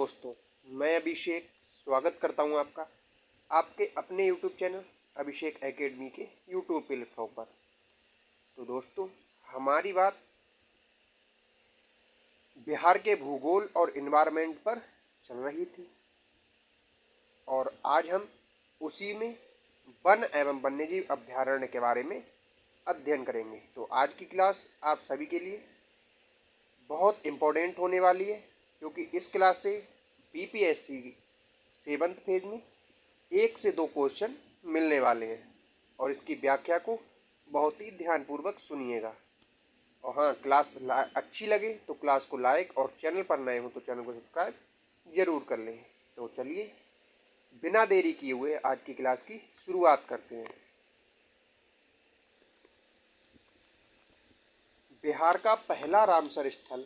दोस्तों, मैं अभिषेक स्वागत करता हूं आपका आपके अपने YouTube चैनल अभिषेक एकेडमी के YouTube प्लेटफॉर्म पर। तो दोस्तों, हमारी बात बिहार के भूगोल और इन्वायरमेंट पर चल रही थी और आज हम उसी में वन एवं वन्यजीव अभयारण्य के बारे में अध्ययन करेंगे। तो आज की क्लास आप सभी के लिए बहुत इम्पोर्टेंट होने वाली है, क्योंकि इस क्लास से बीपीएससी 7th फेज में 1 से 2 क्वेश्चन मिलने वाले हैं और इसकी व्याख्या को बहुत ही ध्यानपूर्वक सुनिएगा। और हाँ, क्लास अच्छी लगे तो क्लास को लाइक और चैनल पर नए हो तो चैनल को सब्सक्राइब जरूर कर लें। तो चलिए बिना देरी किए हुए आज की क्लास की शुरुआत करते हैं। बिहार का पहला रामसर स्थल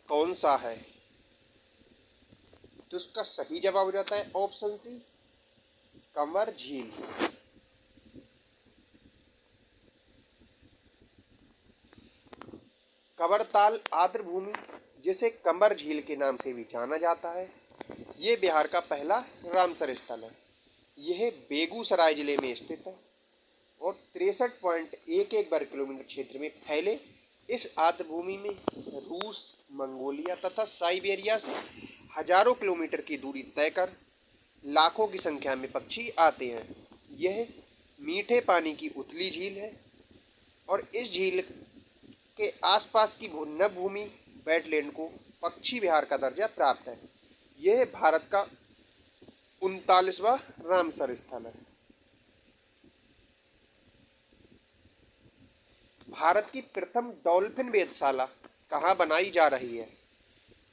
कौन सा है? तो इसका सही जवाब हो जाता है ऑप्शन सी, कंवर झील। कंवरताल आर्द्र भूमि, जिसे कंवर झील के नाम से भी जाना जाता है, ये बिहार का पहला रामसर स्थल है। यह बेगूसराय जिले में स्थित है और 63.11 वर्ग किलोमीटर क्षेत्र में फैले इस आर्द्र भूमि में रूस, मंगोलिया तथा साइबेरिया से हजारों किलोमीटर की दूरी तय कर लाखों की संख्या में पक्षी आते हैं। यह मीठे पानी की उथली झील है और इस झील के आसपास की नभ भूमि वेटलैंड को पक्षी विहार का दर्जा प्राप्त है। यह भारत का 39वां रामसर स्थल है। भारत की प्रथम डॉल्फिन वेधशाला कहाँ बनाई जा रही है?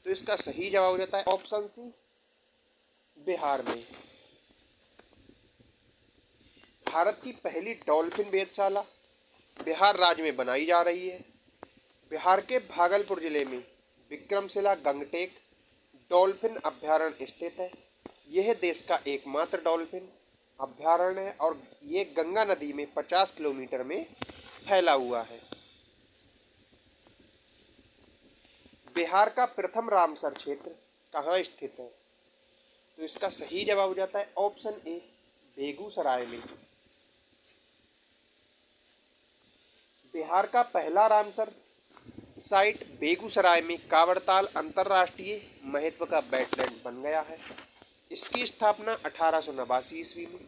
तो इसका सही जवाब हो जाता है ऑप्शन सी, बिहार में। भारत की पहली डॉल्फिन वेधशाला बिहार राज्य में बनाई जा रही है। बिहार के भागलपुर जिले में विक्रमशिला गंगटेक डॉल्फिन अभयारण्य स्थित है। यह देश का एकमात्र डॉल्फिन अभयारण्य है और ये गंगा नदी में 50 किलोमीटर में फैला हुआ है। बिहार का प्रथम रामसर क्षेत्र कहाँ स्थित है? तो इसका सही जवाब हो जाता है ऑप्शन ए, बेगूसराय में। बिहार का पहला रामसर साइट बेगूसराय में कांवरताल अंतर्राष्ट्रीय महत्व का वेटलैंड बन गया है। इसकी स्थापना 1889 ईस्वी में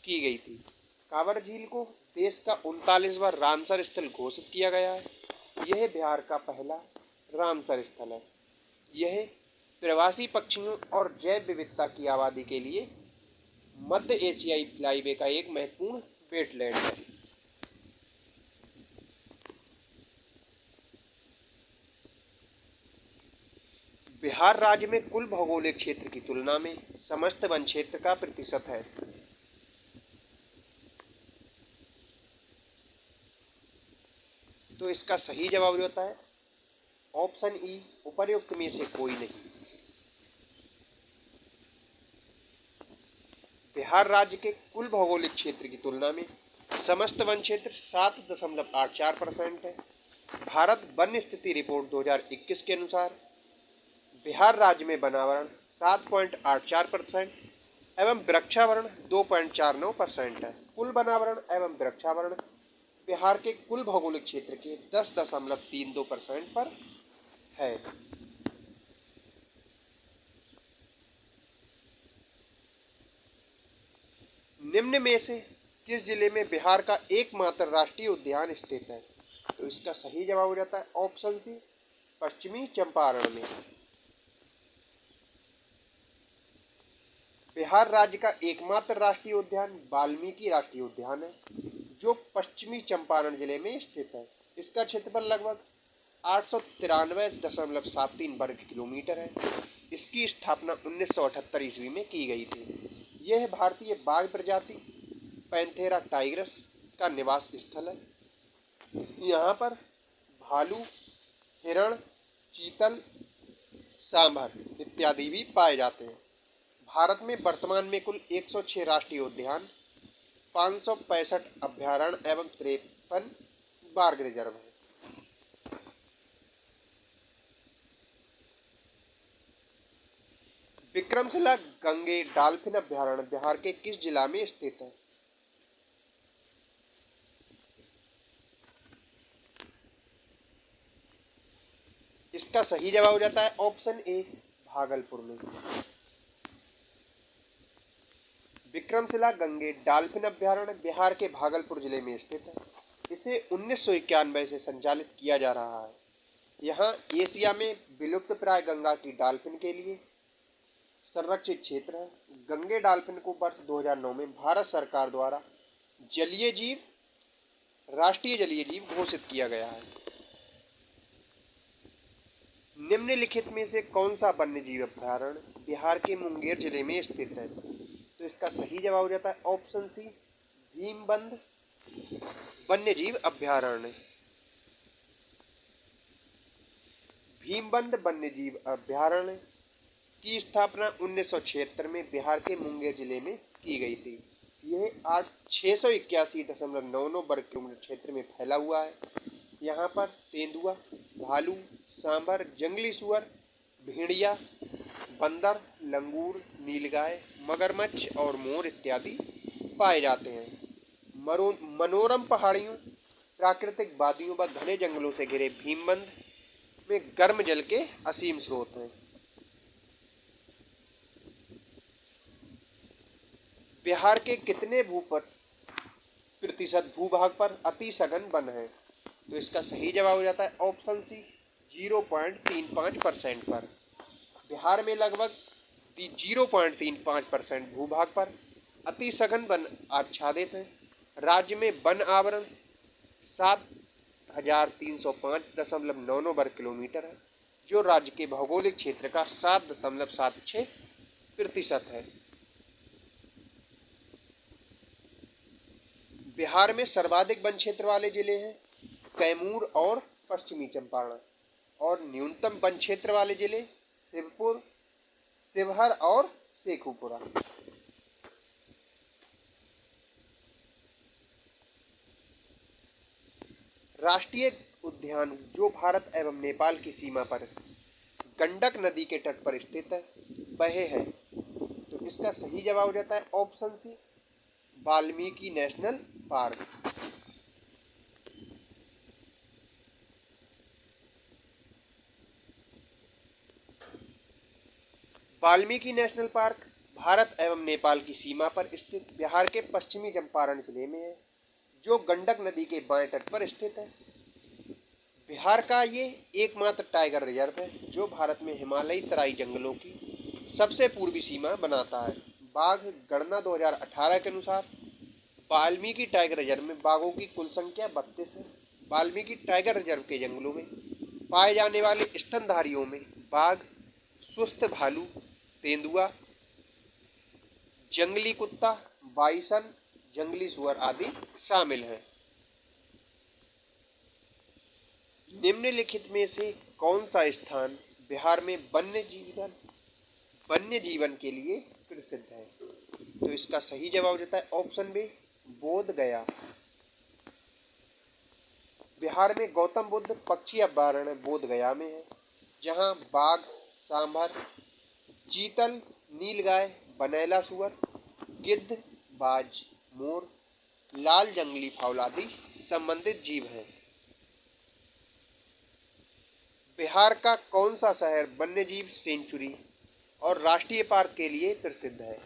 की गई थी। कांवर झील को देश का 39वां रामसर स्थल घोषित किया गया है। यह बिहार का पहला रामसर स्थल है। यह प्रवासी पक्षियों और जैव विविधता की आबादी के लिए मध्य एशियाई फ्लाईवे का एक महत्वपूर्ण वेटलैंड है। बिहार राज्य में कुल भौगोलिक क्षेत्र की तुलना में समस्त वन क्षेत्र का प्रतिशत है? तो इसका सही जवाब होता है ऑप्शन ई, उपर्युक्त में से कोई नहीं। बिहार राज्य के कुल भौगोलिक क्षेत्र की तुलना में समस्त वन क्षेत्र 7.84% है। भारत वन्य स्थिति रिपोर्ट 2021 के अनुसार बिहार राज्य में वनावरण 7.84% एवं वृक्षावरण 2.49% है। कुल वनावरण एवं वृक्षावरण बिहार के कुल भौगोलिक क्षेत्र के 10.32% पर है। निम्न में से किस जिले में बिहार का एकमात्र राष्ट्रीय उद्यान स्थित है? तो इसका सही जवाब हो जाता है ऑप्शन सी, पश्चिमी चंपारण में। बिहार राज्य का एकमात्र राष्ट्रीय उद्यान वाल्मीकि राष्ट्रीय उद्यान है, जो पश्चिमी चंपारण जिले में स्थित है। इसका क्षेत्रफल लगभग 893.73 वर्ग किलोमीटर है। इसकी स्थापना 1978 ईस्वी में की गई थी। यह भारतीय बाघ प्रजाति पैंथेरा टाइग्रस का निवास स्थल है। यहाँ पर भालू, हिरण, चीतल, सांभर इत्यादि भी पाए जाते हैं। भारत में वर्तमान में कुल 106 राष्ट्रीय उद्यान, 565 अभयारण्य एवं 53 बाघ रिजर्व है। है। विक्रमशिला गंगे डॉल्फिन अभयारण्य बिहार के किस जिला में स्थित है? इसका सही जवाब हो जाता है ऑप्शन ए, भागलपुर में। विक्रमशिला गंगे डॉल्फिन अभयारण्य बिहार के भागलपुर जिले में स्थित है। इसे 1991 से संचालित किया जा रहा है। यहाँ एशिया में विलुप्त प्राय गंगा की डॉल्फिन के लिए संरक्षित क्षेत्र है। गंगे डॉल्फिन को वर्ष 2009 में भारत सरकार द्वारा जलीय जीव, राष्ट्रीय जलीय जीव घोषित किया गया है। निम्नलिखित में से कौन सा वन्य जीव अभयारण्य बिहार के मुंगेर जिले में स्थित है? तो इसका सही जवाब हो जाता है ऑप्शन सी, भीमबंध वन्य जीव अभयारण्य। भीमबंध वन्य जीव अभयारण्य की स्थापना 1976 में बिहार के मुंगेर जिले में की गई थी। यह 681.99 वर्ग किलोमीटर क्षेत्र में फैला हुआ है। यहाँ पर तेंदुआ, भालू, सांभर, जंगली सुअर, भेड़िया, बंदर, लंगूर, नीलगाय, मगरमच्छ और मोर इत्यादि पाए जाते हैं। मनोरम पहाड़ियों, प्राकृतिक वादियों व घने जंगलों से घिरे भीमबंध में गर्म जल के असीम स्रोत हैं। बिहार के कितने प्रतिशत भूभाग पर अति सघन वन है? तो इसका सही जवाब हो जाता है ऑप्शन सी, 0.35% पर। बिहार में लगभग 0.35% भूभाग पर अति सघन वन आच्छादित है। राज्य में वन आवरण 7305.99 वर्ग किलोमीटर है, जो राज्य के भौगोलिक क्षेत्र का 7.76% है। बिहार में सर्वाधिक वन क्षेत्र वाले जिले हैं कैमूर और पश्चिमी चंपारण, और न्यूनतम वन क्षेत्र वाले जिले शिवपुर, शिवहर और शेखुपुरा। राष्ट्रीय उद्यान जो भारत एवं नेपाल की सीमा पर गंडक नदी के तट पर स्थित है वह है? तो इसका सही जवाब हो जाता है option C, Valmiki national park. Valmiki national park Bharat एवं नेपाल की सीमा पर स्थित बिहार के पश्चिमी चंपारण जिले में है, जो गंडक नदी के बाएं तट पर स्थित है। बिहार का ये एकमात्र टाइगर रिजर्व है जो भारत में हिमालयी तराई जंगलों की सबसे पूर्वी सीमा बनाता है। बाघ गणना 2018 के अनुसार वाल्मीकि टाइगर रिजर्व में बाघों की कुल संख्या 32 है। वाल्मीकि टाइगर रिजर्व के जंगलों में पाए जाने वाले स्तनधारियों में बाघ, सुस्त भालू, तेंदुआ, जंगली कुत्ता, बाइसन, जंगली सुअर आदि शामिल हैं। निम्नलिखित में से कौन सा स्थान बिहार में वन्य जीवन के लिए प्रसिद्ध है? तो इसका सही जवाब हो जाता है ऑप्शन बी, बोध गया। बिहार में गौतम बुद्ध पक्षी अभयारण्य बोध गया में है, जहां बाघ, सांभर, चीतल, नीलगाय, बनेला सुअर, गिद्ध, बाज, मोर, लाल जंगली फाउल आदि संबंधित जीव हैं। बिहार का कौन सा शहर वन्यजीव सेंचुरी और राष्ट्रीय पार्क के लिए प्रसिद्ध है?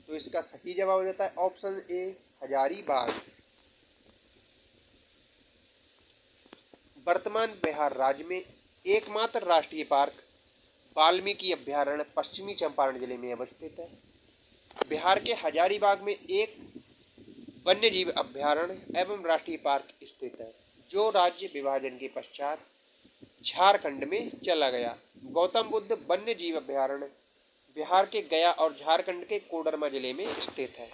तो इसका सही जवाब हो जाता है ऑप्शन ए, हजारीबाग। वर्तमान बिहार राज्य में एकमात्र राष्ट्रीय पार्क वाल्मीकि अभयारण्य पश्चिमी चंपारण जिले में अवस्थित है। बिहार के हजारीबाग में एक वन्यजीव अभयारण्य एवं राष्ट्रीय पार्क स्थित है, जो राज्य विभाजन के पश्चात झारखंड में चला गया। गौतम बुद्ध वन्य जीव अभयारण्य बिहार के गया और झारखंड के कोडरमा जिले में स्थित है।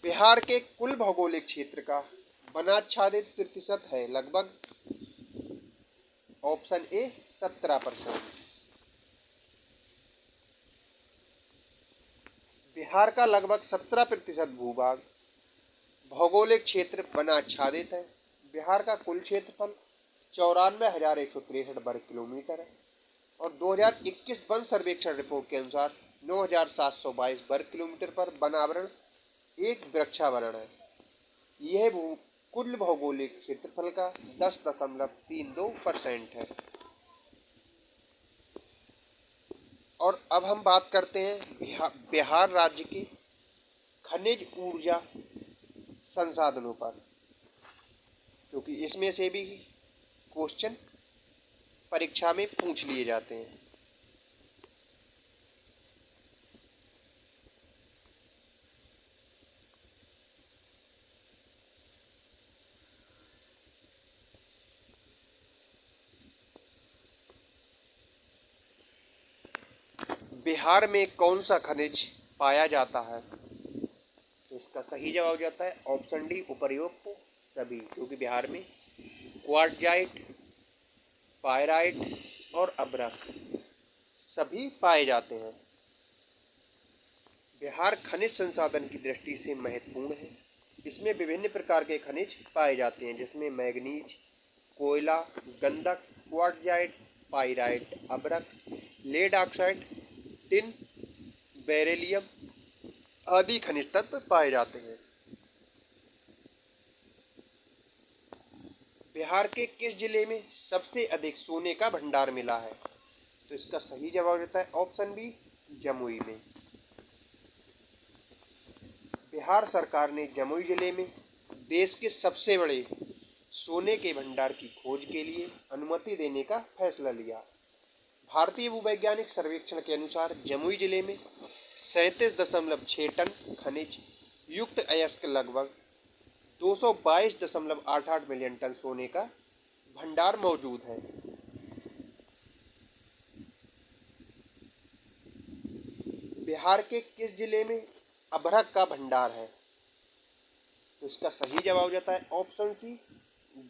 बिहार के कुल भौगोलिक क्षेत्र का वनाच्छादित प्रतिशत है लगभग ऑप्शन ए 17%। बिहार का लगभग 17% भूभाग भौगोलिक क्षेत्र वनाच्छादित है। बिहार का कुल क्षेत्रफल 94,163 वर्ग किलोमीटर है। और 2021 वन सर्वेक्षण रिपोर्ट के अनुसार 9,722 वर्ग किलोमीटर पर वन आवरण एक वृक्षावरण है। यह कुल भौगोलिक क्षेत्रफल का 10.32% है। और अब हम बात करते हैं बिहार राज्य के खनिज ऊर्जा संसाधनों पर, क्योंकि इसमें से भी क्वेश्चन परीक्षा में पूछ लिए जाते हैं। बिहार में कौन सा खनिज पाया जाता है? तो इसका सही जवाब हो जाता है ऑप्शन डी, उपर्युक्त सभी, क्योंकि बिहार में क्वार्टजाइट, पायराइट और अभ्रक सभी पाए जाते हैं। बिहार खनिज संसाधन की दृष्टि से महत्वपूर्ण है। इसमें विभिन्न प्रकार के खनिज पाए जाते हैं, जिसमें मैग्नीज, कोयला, गंधक, क्वार्टजाइट, पाइराइट, अभ्रक, लेड ऑक्साइड, टिन, बेरिलियम आदि खनिज तत्व पाए जाते हैं। बिहार के किस जिले में सबसे अधिक सोने का भंडार मिला है? तो इसका सही जवाब होता है ऑप्शन बी, जमुई में। बिहार सरकार ने जमुई जिले में देश के सबसे बड़े सोने के भंडार की खोज के लिए अनुमति देने का फैसला लिया। भारतीय भूवैज्ञानिक सर्वेक्षण के अनुसार जमुई जिले में 37.6 टन खनिज युक्त अयस्क लगभग 222.88 मिलियन टन सोने का भंडार मौजूद है। बिहार के किस जिले में अभ्रक का भंडार है? तो इसका सही जवाब हो जाता है ऑप्शन सी,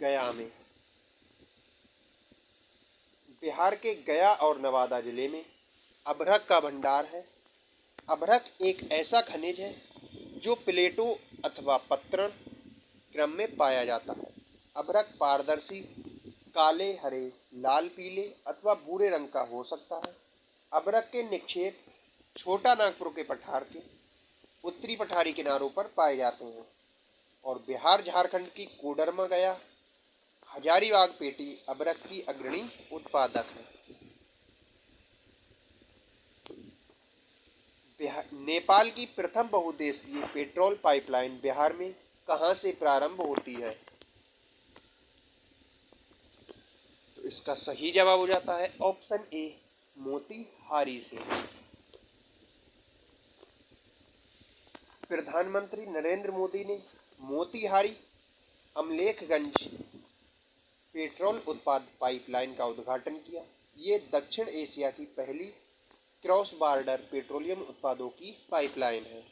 गया में। बिहार के गया और नवादा जिले में अभ्रक का भंडार है। अभ्रक एक ऐसा खनिज है जो प्लेटों अथवा पत्थर क्रम में पाया जाता है। अभ्रक पारदर्शी, काले, हरे, लाल, पीले अथवा भूरे रंग का हो सकता है। अभ्रक के निक्षेप छोटा नागपुर के पठार के उत्तरी पठारी किनारों पर पाए जाते हैं और बिहार झारखंड की कोडरमा, गया, हजारीबाग पेटी अभ्रक की अग्रणी उत्पादक है। नेपाल की प्रथम बहुउद्देशीय पेट्रोल पाइपलाइन बिहार में कहां से प्रारंभ होती है? तो इसका सही जवाब हो जाता है ऑप्शन ए, मोतीहारी से। प्रधानमंत्री नरेंद्र मोदी ने मोतीहारी अमलेखगंज पेट्रोल उत्पाद पाइपलाइन का उद्घाटन किया। ये दक्षिण एशिया की पहली क्रॉस बॉर्डर पेट्रोलियम उत्पादों की पाइपलाइन है।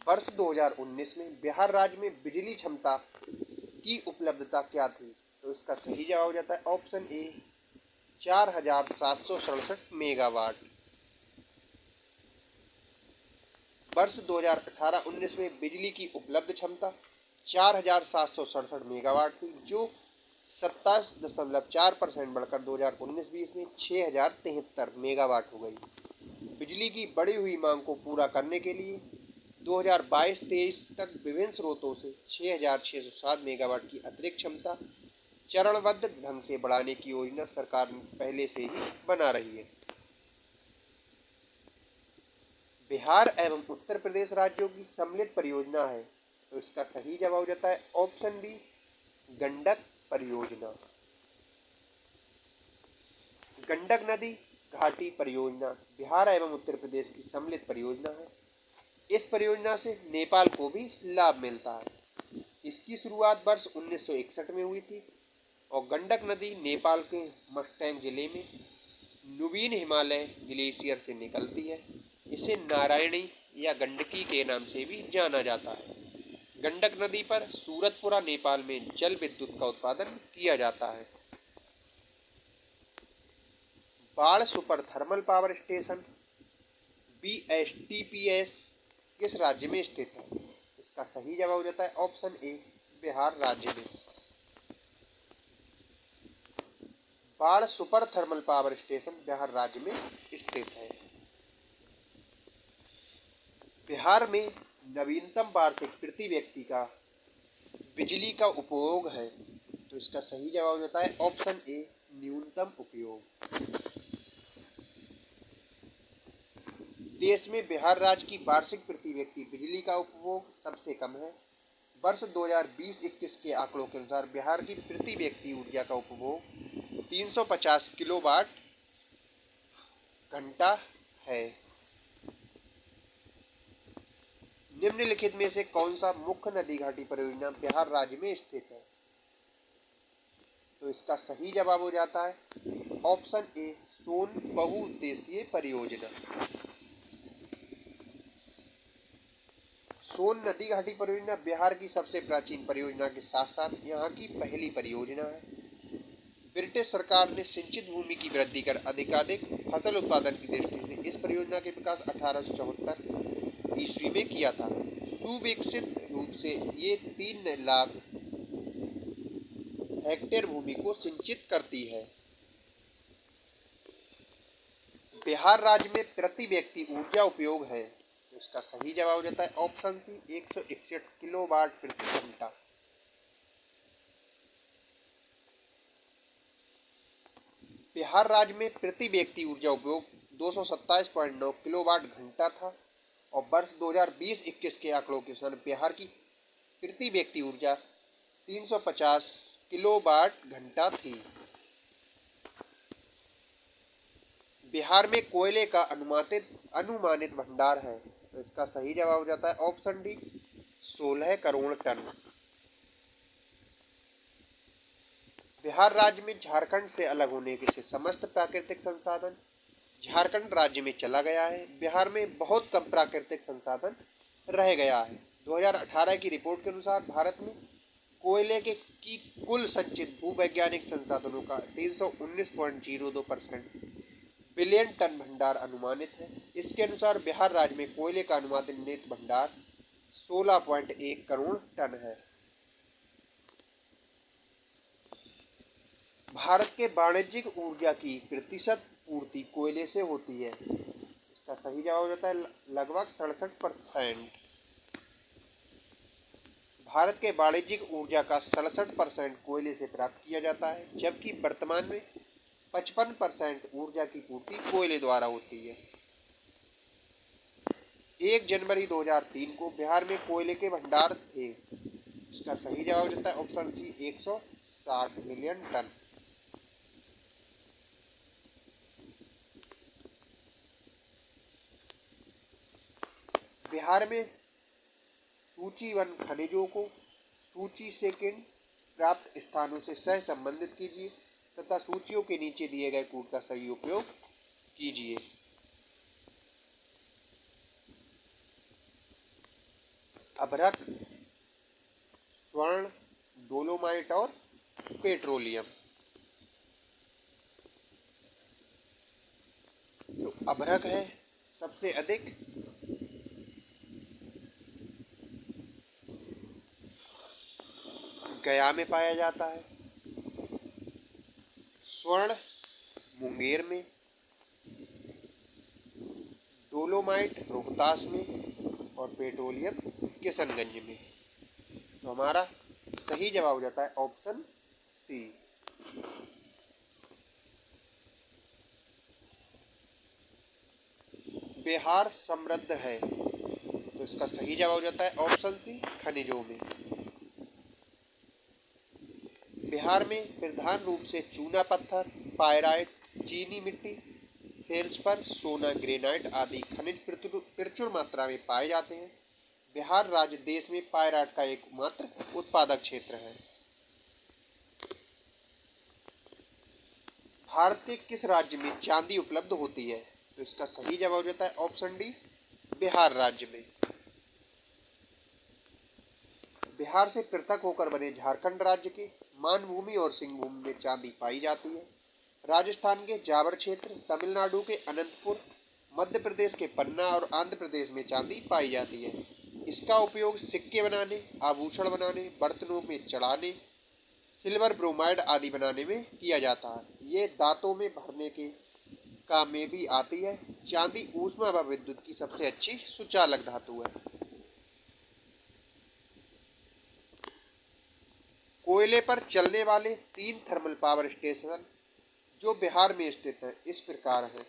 वर्ष 2019 में बिहार राज्य में बिजली क्षमता की उपलब्धता क्या थी? तो इसका सही जवाब हो जाता है ऑप्शन ए, 4,767 मेगावाट। वर्ष 2018-19 में बिजली की उपलब्ध क्षमता 4,767 मेगावाट थी, जो 27.4% बढ़कर 2019-20 में 6,073 मेगावाट हो गई। बिजली की बढ़ी हुई मांग को पूरा करने के लिए 2022-23 तक विभिन्न स्रोतों से 6,607 मेगावाट की अतिरिक्त क्षमता चरणबद्ध ढंग से बढ़ाने की योजना सरकार पहले से ही बना रही है। बिहार एवं उत्तर प्रदेश राज्यों की सम्मिलित परियोजना है, तो इसका सही जवाब हो जाता है ऑप्शन बी, गंडक परियोजना। गंडक नदी घाटी परियोजना बिहार एवं उत्तर प्रदेश की सम्मिलित परियोजना है। इस परियोजना से नेपाल को भी लाभ मिलता है। इसकी शुरुआत वर्ष 1961 में हुई थी और गंडक नदी नेपाल के मस्टैंग जिले में नुबीन हिमालय ग्लेशियर से निकलती है। इसे नारायणी या गंडकी के नाम से भी जाना जाता है। गंडक नदी पर सूरतपुरा नेपाल में जल विद्युत का उत्पादन किया जाता है। बाढ़ super thermal power station BSTPS किस राज्य में स्थित है? इसका सही जवाब हो जाता है ऑप्शन ए, बिहार राज्य में। बाढ़ super thermal power station Bihar राज्य में स्थित है। बिहार में नवीनतम वार्षिक प्रति व्यक्ति का बिजली का उपयोग है, तो इसका सही जवाब होता है ऑप्शन ए न्यूनतम उपयोग। देश में बिहार राज्य की वार्षिक प्रति व्यक्ति बिजली का उपभोग सबसे कम है। वर्ष 2020-21 के आंकड़ों के अनुसार बिहार की प्रति व्यक्ति ऊर्जा का उपभोग 350 किलोवाट घंटा है। निम्नलिखित में से कौन सा मुख्य नदी घाटी परियोजना बिहार राज्य में स्थित है? तो इसका सही जवाब हो जाता है ऑप्शन ए सोन बहुउद्देशीय परियोजना। सोन नदी घाटी परियोजना बिहार की सबसे प्राचीन परियोजना के साथ साथ यहाँ की पहली परियोजना है। ब्रिटिश सरकार ने सिंचित भूमि की वृद्धि कर अधिकाधिक फसल उत्पादन की दृष्टि से इस परियोजना के विकास 1874 ईस्वी में किया था। सुविकसित रूप से ये 3 लाख हेक्टेयर भूमि को सिंचित करती है। बिहार राज्य में प्रति व्यक्ति ऊर्जा उपयोग है, तो इसका सही जवाब हो जाता है ऑप्शन सी 161 किलोवाट प्रति घंटा। बिहार राज्य में प्रति व्यक्ति ऊर्जा उपयोग 227.9 किलोवाट घंटा था और वर्ष 2020-21 के आंकड़ों के अनुसार बिहार की प्रति व्यक्ति ऊर्जा 350 किलोवाट घंटा थी। बिहार में कोयले का अनुमानित भंडार है, तो इसका सही जवाब हो जाता है option D 16 crore ton. Bihar राज्य में झारखंड से अलग होने के से समस्त प्राकृतिक संसाधन झारखंड राज्य में चला गया है। बिहार में बहुत कम प्राकृतिक संसाधन रह गया है। 2018 की रिपोर्ट के अनुसार भारत में कोयले की कुल संचित भूवैज्ञानिक संसाधनों का 319.02% बिलियन टन भंडार अनुमानित है। इसके अनुसार बिहार राज्य में कोयले का अनुमानित भंडार 16.1 करोड़ टन है। भारत के वाणिज्यिक ऊर्जा की प्रतिशत पूर्ति कोयले से होती है। इसका सही जवाब होता है लगभग 67%। भारत के वाणिज्यिक ऊर्जा का 67% कोयले से प्राप्त किया जाता है, जबकि वर्तमान में 55% ऊर्जा की पूर्ति कोयले द्वारा होती है। 1 जनवरी 2003 को बिहार में कोयले के भंडार थे। इसका सही जवाब होता है option C 160 million ton. Bihar में सूचीबद्ध खनिजों को सूची से प्राप्त स्थानों से सह संबंधित कीजिए तथा सूचियों के नीचे दिए गए कोड का सही उपयोग कीजिए। अभ्रक, स्वर्ण, डोलोमाइट और पेट्रोलियम। तो अभ्रक है सबसे अधिक, गया में पाया जाता है। स्वर्ण मुंगेर में, डोलोमाइट रोहतास में और पेट्रोलियम किशनगंज में। तो हमारा सही जवाब हो जाता है ऑप्शन सी। बिहार समृद्ध है, तो इसका सही जवाब हो जाता है ऑप्शन सी खनिजों में। बिहार में प्रधान रूप से चूना पत्थर, पायराइट, चीनी मिट्टी, फेल्सपर, सोना, ग्रेनाइट आदि खनिज प्रचुर मात्रा में पाए जाते हैं। बिहार राज्य देश में पायराइट का एकमात्र उत्पादक क्षेत्र है। भारत के किस राज्य में चांदी उपलब्ध होती है? तो इसका सही जवाब हो जाता है ऑप्शन डी बिहार राज्य में। बिहार से पृथक होकर बने झारखंड राज्य के मानभूमि और सिंहभूमि में चांदी पाई जाती है। राजस्थान के जावर क्षेत्र, तमिलनाडु के अनंतपुर, मध्य प्रदेश के पन्ना और आंध्र प्रदेश में चांदी पाई जाती है। इसका उपयोग सिक्के बनाने, आभूषण बनाने, बर्तनों में चढ़ाने, सिल्वर ब्रोमाइड आदि बनाने में किया जाता है। ये दांतों में भरने के काम में भी आती है। चांदी ऊष्मा व विद्युत की सबसे अच्छी सुचालक धातु है। कोयले पर चलने वाले 3 थर्मल पावर स्टेशन जो बिहार में स्थित है इस प्रकार है।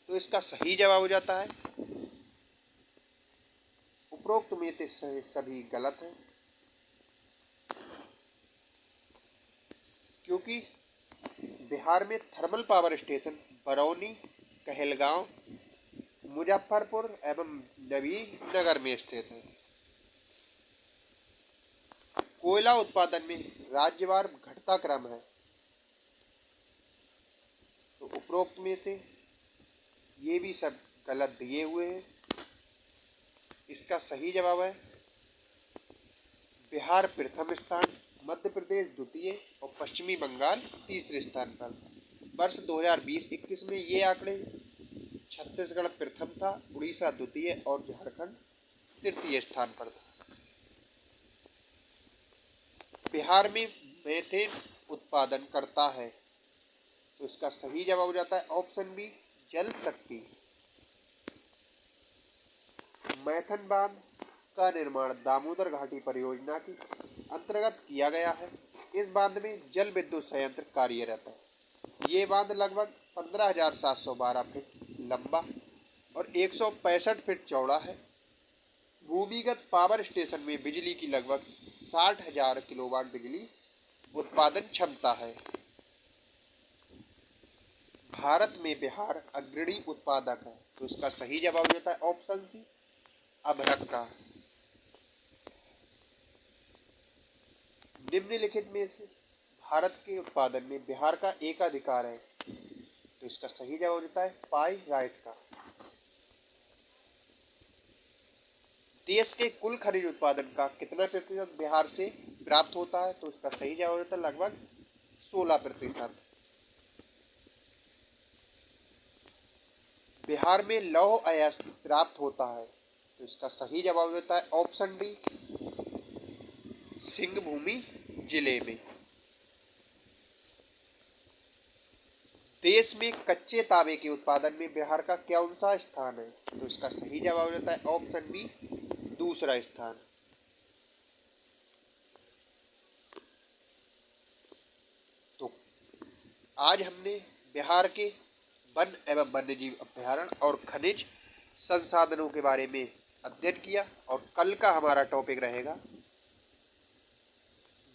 तो इसका सही जवाब हो जाता है उपरोक्त में से सभी गलत है, क्योंकि बिहार में thermal power station Barauni, Kahalgaon, Muzaffarpur एवं नबीनगर में स्थित है। कोयला उत्पादन में राज्यवार घटता क्रम है। तो उपरोक्त में से ये भी सब गलत दिए हुए हैं। इसका सही जवाब है बिहार प्रथम स्थान, मध्य प्रदेश द्वितीय और पश्चिमी बंगाल तीसरे स्थान पर। वर्ष 2020-21 में ये आंकड़े छत्तीसगढ़ प्रथम था, उड़ीसा द्वितीय और झारखंड तृतीय स्थान पर था। बिहार में मीथेन उत्पादन करता है। तो इसका सही जवाब हो जाता है ऑप्शन बी, जल शक्ति। मैथन बांध का निर्माण दामोदर घाटी परियोजना के अंतर्गत किया गया है। इस बांध में जल विद्युत संयंत्र कार्यरत है। ये बांध लगभग 15,712 फीट लंबा और 165 फीट चौड़ा है। भूमिगत पावर स्टेशन में बिजली की लगभग 60,000 किलोवाट बिजली उत्पादन क्षमता है। भारत में बिहार अग्रणी उत्पादक है। तो इसका सही जवाब होता है ऑप्शन सी, अभ्रक का। निम्नलिखित में से भारत के उत्पादन में बिहार का एकाधिकार है। तो इसका सही जवाब होता है पाई राइट का। देश के कुल खनिज उत्पादन का कितना प्रतिशत बिहार से प्राप्त होता है? तो इसका सही जवाब होता है लगभग 16%। बिहार में लौह अयस्क प्राप्त होता है। तो इसका सही जवाब होता है ऑप्शन डी, सिंहभूमि जिले में। देश में कच्चे तांबे के उत्पादन में बिहार का कौन सा स्थान है? तो इसका सही जवाब होता है ऑप्शन बी, दूसरा स्थान। तो आज हमने बिहार के वन एवं वन्यजीव अभ्यारण्य और खनिज संसाधनों के बारे में अध्ययन किया और कल का हमारा टॉपिक रहेगा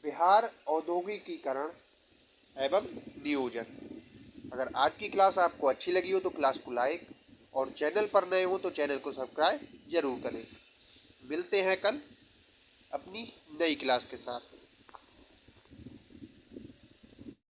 बिहार औद्योगिकीकरण एवं नियोजन। अगर आज की क्लास आपको अच्छी लगी हो तो क्लास को लाइक और चैनल पर नए हो तो चैनल को सब्सक्राइब जरूर करें। मिलते हैं कल अपनी नई क्लास के साथ।